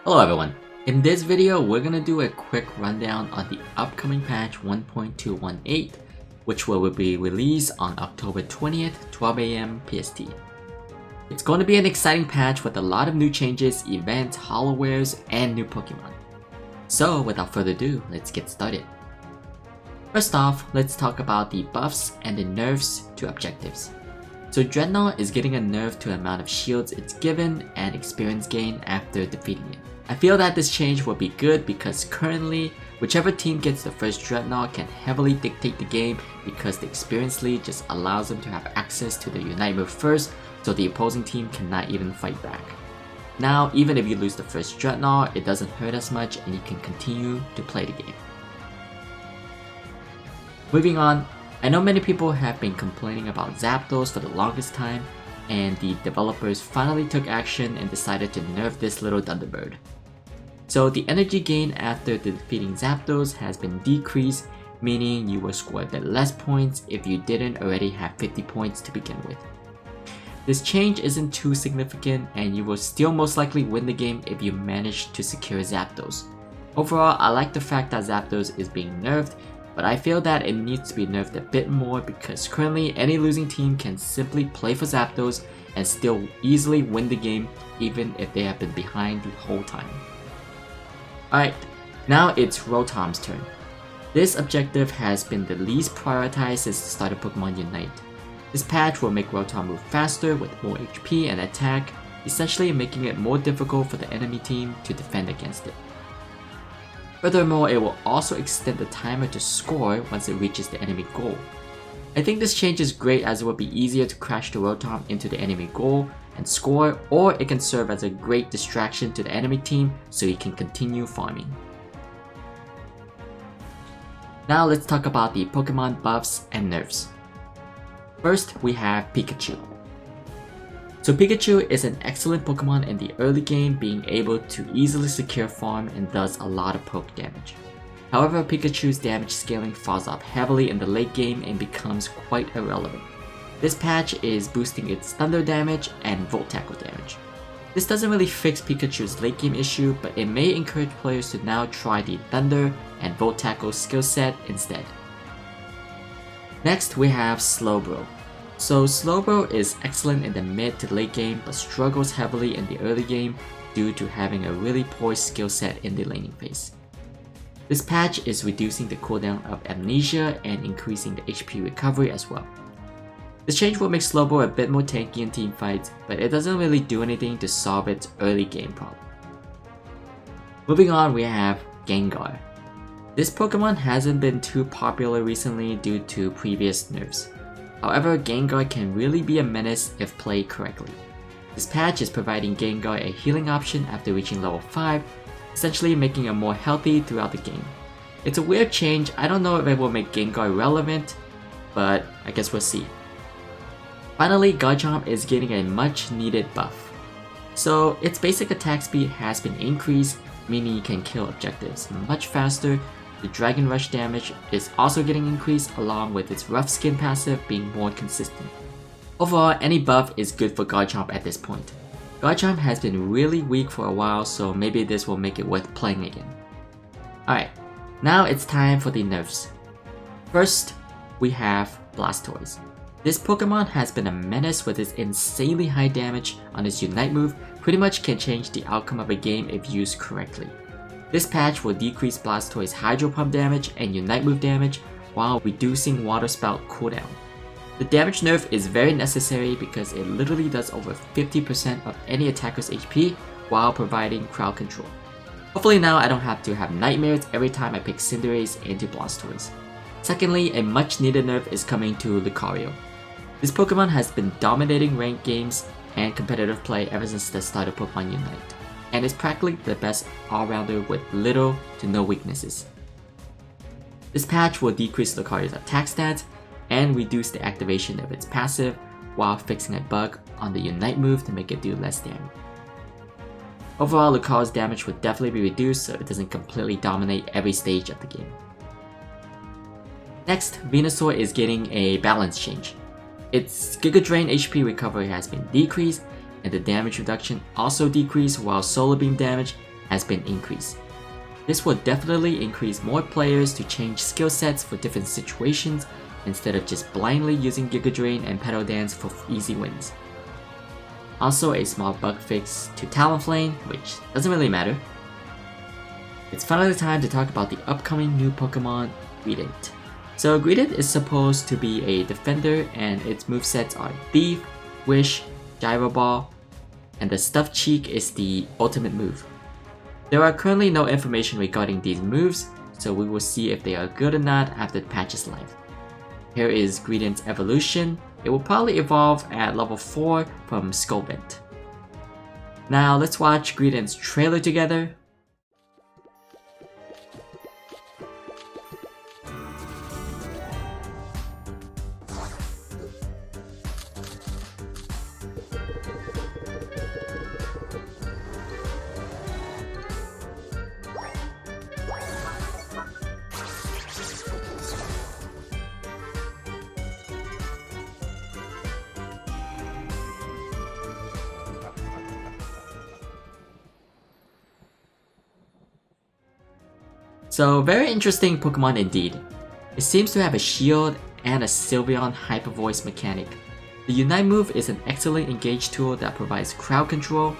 Hello everyone, in this video we're gonna do a quick rundown on the upcoming patch 1.218, which will be released on October 20th, 12 AM PST. It's going to be an exciting patch with a lot of new changes, events, Holowears, and new Pokemon. So without further ado, let's get started. First off, let's talk about the buffs and the nerfs to objectives. So Dreadnought is getting a nerf to the amount of shields it's given and experience gain after defeating it. I feel that this change will be good because currently, whichever team gets the first Dreadnought can heavily dictate the game because the experience lead just allows them to have access to the Unite move first, so the opposing team cannot even fight back. Now, even if you lose the first Dreadnought, it doesn't hurt as much and you can continue to play the game. Moving on, I know many people have been complaining about Zapdos for the longest time, and the developers finally took action and decided to nerf this little Thunderbird. So the energy gain after defeating Zapdos has been decreased, meaning you will score a bit less points if you didn't already have 50 points to begin with. This change isn't too significant and you will still most likely win the game if you manage to secure Zapdos. Overall, I like the fact that Zapdos is being nerfed, but I feel that it needs to be nerfed a bit more because currently any losing team can simply play for Zapdos and still easily win the game even if they have been behind the whole time. Alright, now it's Rotom's turn. This objective has been the least prioritized since the start of Pokemon Unite. This patch will make Rotom move faster with more HP and attack, essentially making it more difficult for the enemy team to defend against it. Furthermore, it will also extend the timer to score once it reaches the enemy goal. I think this change is great as it will be easier to crash the Rotom into the enemy goal and score, or it can serve as a great distraction to the enemy team so you can continue farming. Now let's talk about the Pokemon buffs and nerfs. First, we have Pikachu. So Pikachu is an excellent Pokemon in the early game, being able to easily secure farm and does a lot of poke damage. However, Pikachu's damage scaling falls off heavily in the late game and becomes quite irrelevant. This patch is boosting its thunder damage and volt tackle damage. This doesn't really fix Pikachu's late game issue, but it may encourage players to now try the thunder and volt tackle skill set instead. Next we have Slowbro. So Slowbro is excellent in the mid to late game but struggles heavily in the early game due to having a really poor skill set in the laning phase. This patch is reducing the cooldown of Amnesia and increasing the HP recovery as well. This change will make Slowbro a bit more tanky in team fights, but it doesn't really do anything to solve its early game problem. Moving on, we have Gengar. This Pokemon hasn't been too popular recently due to previous nerfs. However, Gengar can really be a menace if played correctly. This patch is providing Gengar a healing option after reaching level 5, essentially making it more healthy throughout the game. It's a weird change, I don't know if it will make Gengar relevant, but I guess we'll see. Finally, Garchomp is getting a much needed buff. So its basic attack speed has been increased, meaning it can kill objectives much faster. The Dragon Rush damage is also getting increased along with its Rough Skin passive being more consistent. Overall, any buff is good for Garchomp at this point. Garchomp has been really weak for a while, so maybe this will make it worth playing again. Alright, now it's time for the nerfs. First, we have Blastoise. This Pokemon has been a menace with its insanely high damage on its Unite move, pretty much can change the outcome of a game if used correctly. This patch will decrease Blastoise's Hydro Pump damage and Unite move damage while reducing Water Spout cooldown. The damage nerf is very necessary because it literally does over 50% of any attacker's HP while providing crowd control. Hopefully now I don't have to have nightmares every time I pick Cinderace into Blastoise. Secondly, a much needed nerf is coming to Lucario. This Pokemon has been dominating ranked games and competitive play ever since the start of Pokemon Unite, and is practically the best all-rounder with little to no weaknesses. This patch will decrease Lucario's attack stats and reduce the activation of its passive while fixing a bug on the Unite move to make it do less damage. Overall, Lucario's damage will definitely be reduced so it doesn't completely dominate every stage of the game. Next, Venusaur is getting a balance change. Its Giga Drain HP recovery has been decreased, and the damage reduction also decreased while Solar Beam damage has been increased. This will definitely increase more players to change skill sets for different situations instead of just blindly using Giga Drain and Petal Dance for easy wins. Also a small bug fix to Talonflame, which doesn't really matter. It's finally time to talk about the upcoming new Pokemon, Greedent. So Greedent is supposed to be a defender and its movesets are Thief, Wish, Gyro Ball, and the Stuffed Cheek is the ultimate move. There are currently no information regarding these moves, so we will see if they are good or not after the patch is live. Here is Greedent's evolution. It will probably evolve at level 4 from Skullbent. Now let's watch Greedent's trailer together. So very interesting Pokemon indeed. It seems to have a shield and a Sylveon Hyper Voice mechanic. The Unite move is an excellent engage tool that provides crowd control.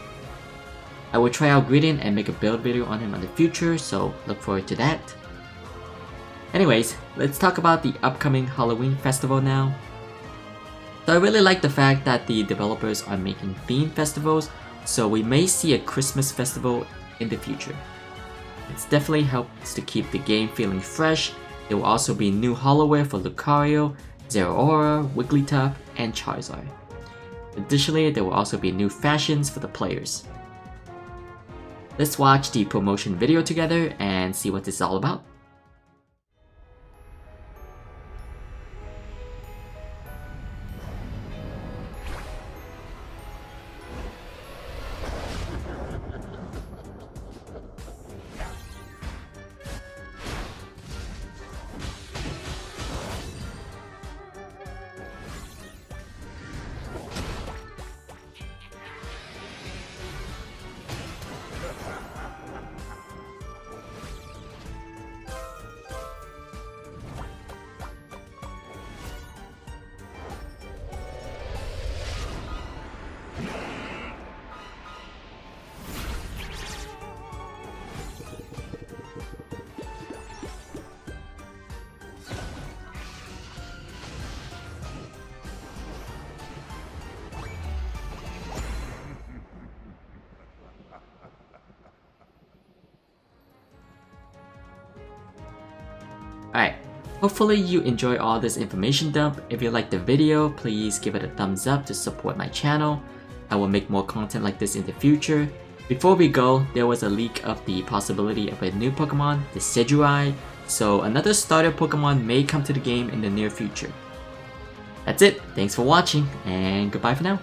I will try out Greedent and make a build video on him in the future, so look forward to that. Anyways, let's talk about the upcoming Halloween festival now. So I really like the fact that the developers are making theme festivals, so we may see a Christmas festival in the future. It definitely helps to keep the game feeling fresh. There will also be new Holowear for Lucario, Zeraora, Wigglytuff, and Charizard. Additionally, there will also be new fashions for the players. Let's watch the promotion video together and see what this is all about. Alright, hopefully you enjoy all this information dump. If you liked the video, please give it a thumbs up to support my channel. I will make more content like this in the future. Before we go, there was a leak of the possibility of a new Pokemon, the Sidgewai, so another starter Pokemon may come to the game in the near future. That's it, thanks for watching, and goodbye for now.